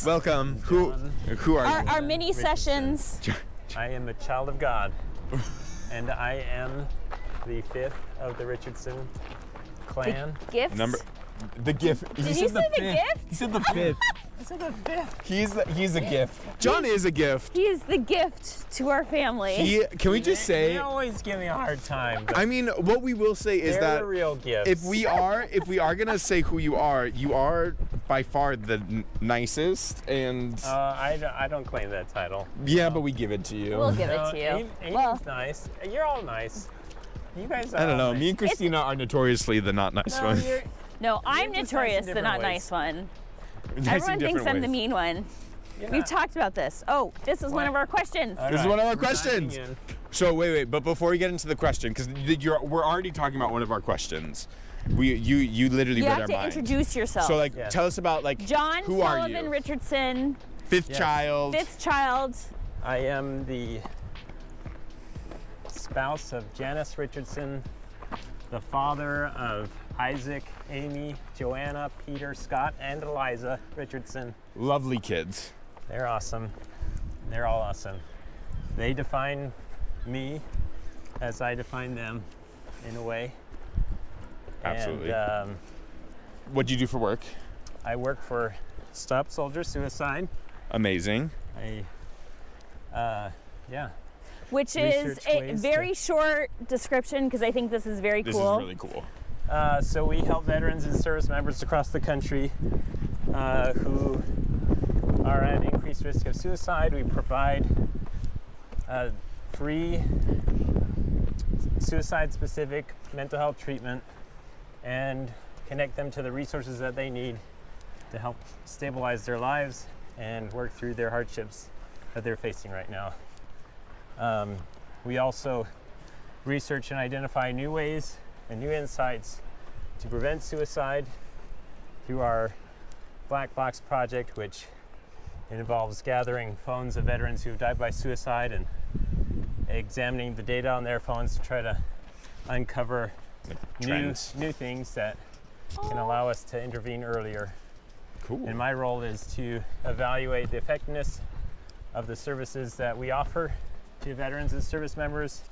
Welcome. Who are you? Our mini sessions. I am a child of God, and I am the fifth of the Richardson clan. Gifts? The gift. Did you say the gift? He said the fifth. I said the fifth. He's a gift. John is a gift. He is the gift to our family. Can we just say? They always give me a hard time. I mean, what we will say is they're that the real gifts. if we are gonna say who you are by far the nicest, and I don't claim that title. yeah, but we give it to you. We'll give it to you. Amy's nice. You're all nice. You guys are I don't know. all Me and Christina are notoriously the not nice one. No, I'm You're just notorious nice in the not different nice one. Nice in Everyone thinks different I'm the ways. mean one. You're We've not. talked about this. Oh, this is one of our questions. All This is right, one of our we're questions. diving in. So wait, but before we get into the question, because we're already talking about one of our questions. You literally You read have our to mind. introduce yourself. So like, Yes. tell us about John who are Sullivan you? Richardson, Fifth Yes. child. fifth child. I am the spouse of Janice Richardson, the father of Isaac, Amy, Joanna, Peter, Scott, and Eliza Richardson. Lovely kids. They're awesome. They're all awesome. They define me as I define them in a way. Absolutely. And What do you do for work? I work for Stop Soldier Suicide. Amazing. Yeah. Which is Research a ways very to- short description because I think this is very This cool. is really cool. So we help veterans and service members across the country who are at increased risk of suicide. We provide free suicide-specific mental health treatment and connect them to the resources that they need to help stabilize their lives and work through their hardships that they're facing right now. We also research and identify new ways and new insights to prevent suicide through our Black Box project, which involves gathering phones of veterans who have died by suicide and examining the data on their phones to try to uncover new Trends. things that can allow us to intervene earlier. Cool. And my role is to evaluate the effectiveness of the services that we offer to veterans and service members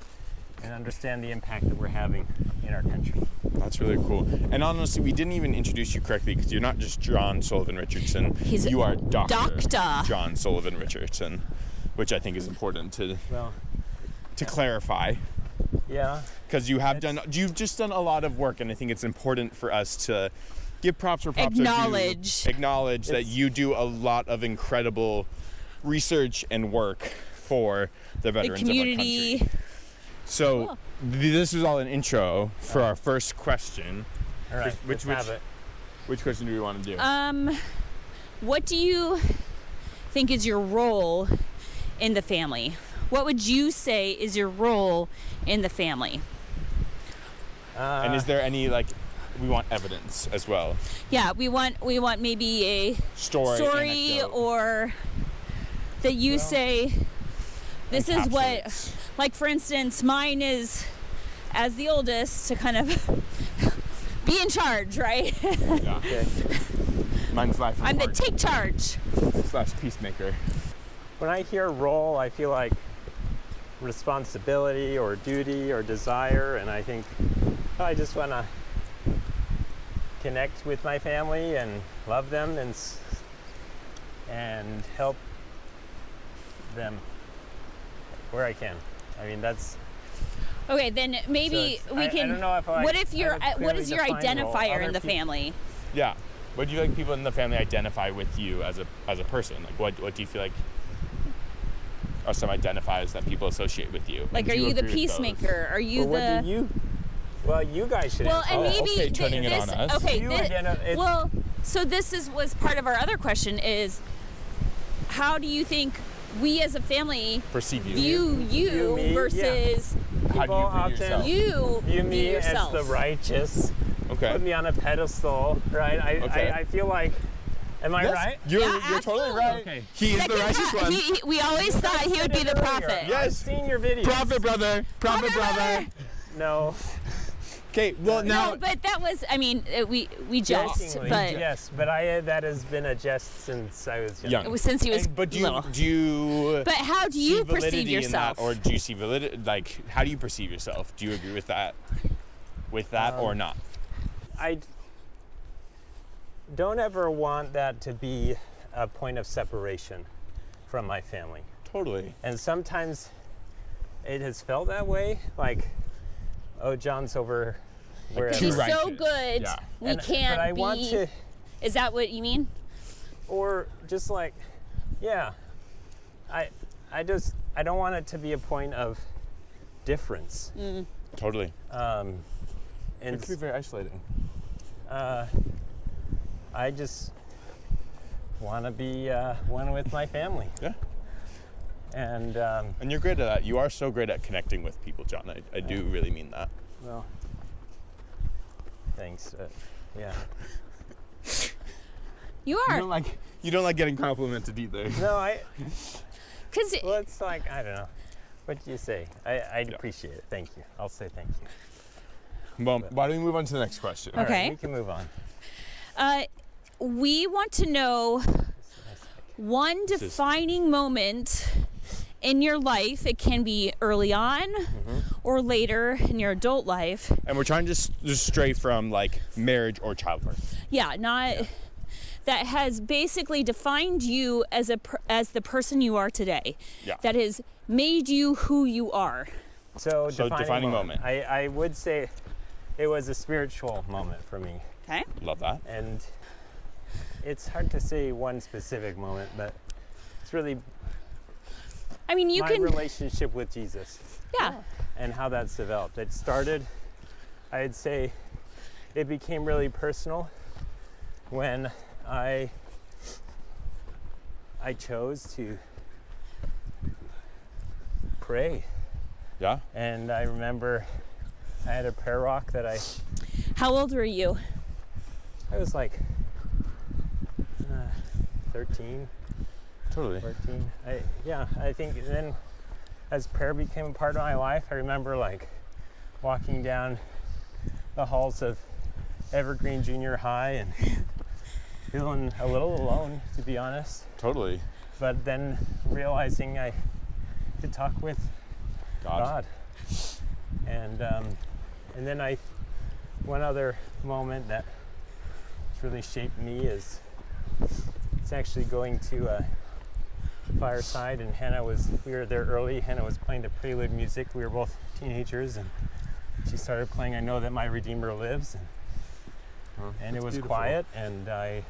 and understand the impact that we're having in our country. That's really cool. And honestly, we didn't even introduce you correctly because you're not just John Sullivan Richardson. You are Dr. John Sullivan Richardson, which I think is important to Well, clarify. yeah, Because you've just done a lot of work, and I think it's important for us to give props where props are due. Acknowledge that you do a lot of incredible research and work for the veterans of our community. country. So this is all an intro for our first question. all right, let's have it. Which question do we want to do? What do you think is your role in the family? What would you say is your role in the family? And is there any we want evidence as well? Yeah, we want maybe a Story anecdote. or that you say this is what, Encapsulates. like for instance, mine is as the oldest to kind of be in charge, right? Yeah. Okay. Mine's life. I'm the take charge. / peacemaker. When I hear role, I feel like responsibility or duty or desire, and I think I just want to connect with my family and love them and help them where I can. I mean, that's Okay, then maybe So we I can. don't know if I what if you're? have a What is your clearly defined role. identifier in Other the people- family? Yeah. What do you like people in the family identify with you as a person? Like what do you feel like are some identifiers that people associate with you? Like, And are do you the agree with those? peacemaker? Are you Well, the? what do you? Well, you guys should. Well, answer. and maybe okay, turning it this. on us. Okay, You it's- well, so this was part of our other question: is how do you think we as a family Perceive you. view you View me, versus How do you view often yourself? you view me yourself? as the righteous. Okay. Put me on a pedestal, right? Okay. I feel like. Am I Yes, right? You're Yeah, totally absolutely. right. Okay. He is the righteous one. We always thought he would be the prophet. Yes. I've seen your videos. Prophet brother. Prophet brother. No. Okay, well now. No, but that was, I mean, we jest, Jokingly, but yes, but that has been a jest since I was young. it was since he was But do little. you But how do see you perceive validity in yourself? that, or do you see validity? Like, how do you perceive yourself? Do you agree with that? Or not? I don't ever want that to be a point of separation from my family. Totally. And sometimes it has felt that way, like, oh, John's over wherever. too He's right. so righteous. good, Yeah. we And- can't but I be. want to, Is that what you mean? or just like, yeah, I don't want it to be a point of difference. Totally. And It could be very isolating. I just want to be one with my family. Yeah. And And you're great at that. You are so great at connecting with people, John. I do really mean that. well, thanks. Yeah. You are, You don't like getting complimented either. No, because well, it's like, I don't know. What do you say? I'd appreciate it. Thank you. I'll say thank you. Well, why don't we move on to the next question? All right, Okay. we can move on. we want to know one is- defining moment in your life. It can be early on or later in your adult life. And we're trying to just stray from like marriage or childbirth. Yeah, not that has basically defined you as as the person you are today. Yeah. That has made you who you are. So defining moment. I would say it was a spiritual moment for me. Okay. Love that. And it's hard to say one specific moment, but it's really I mean, you my can. relationship with Jesus Yeah. and how that's developed. It started, I'd say, it became really personal when I chose to pray. Yeah. And I remember I had a prayer rock that I How old were you? was like 13, Totally. 14. I think then as prayer became a part of my life, I remember like walking down the halls of Evergreen Junior High and feeling a little alone, to be honest. Totally. But then realizing I could talk with God. And then one other moment that really shaped me is it's actually going to a fireside, and we were there early. Hannah was playing the prelude music. We were both teenagers, and she started playing I Know That My Redeemer Lives, and it was beautiful. quiet, and I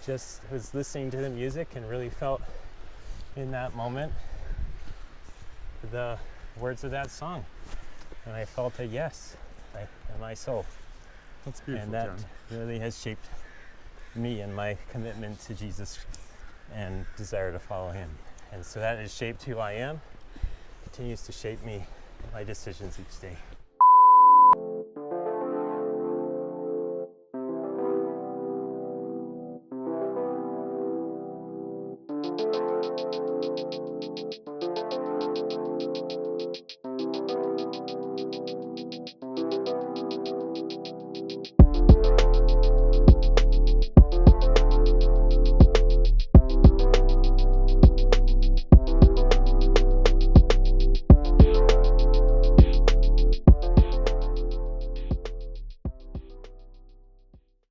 just was listening to the music and really felt in that moment the words of that song, and I felt a yes in my soul. That's beautiful. And that really has shaped me and my commitment to Jesus and desire to follow him. And so that has shaped who I am, continues to shape me, my decisions each day.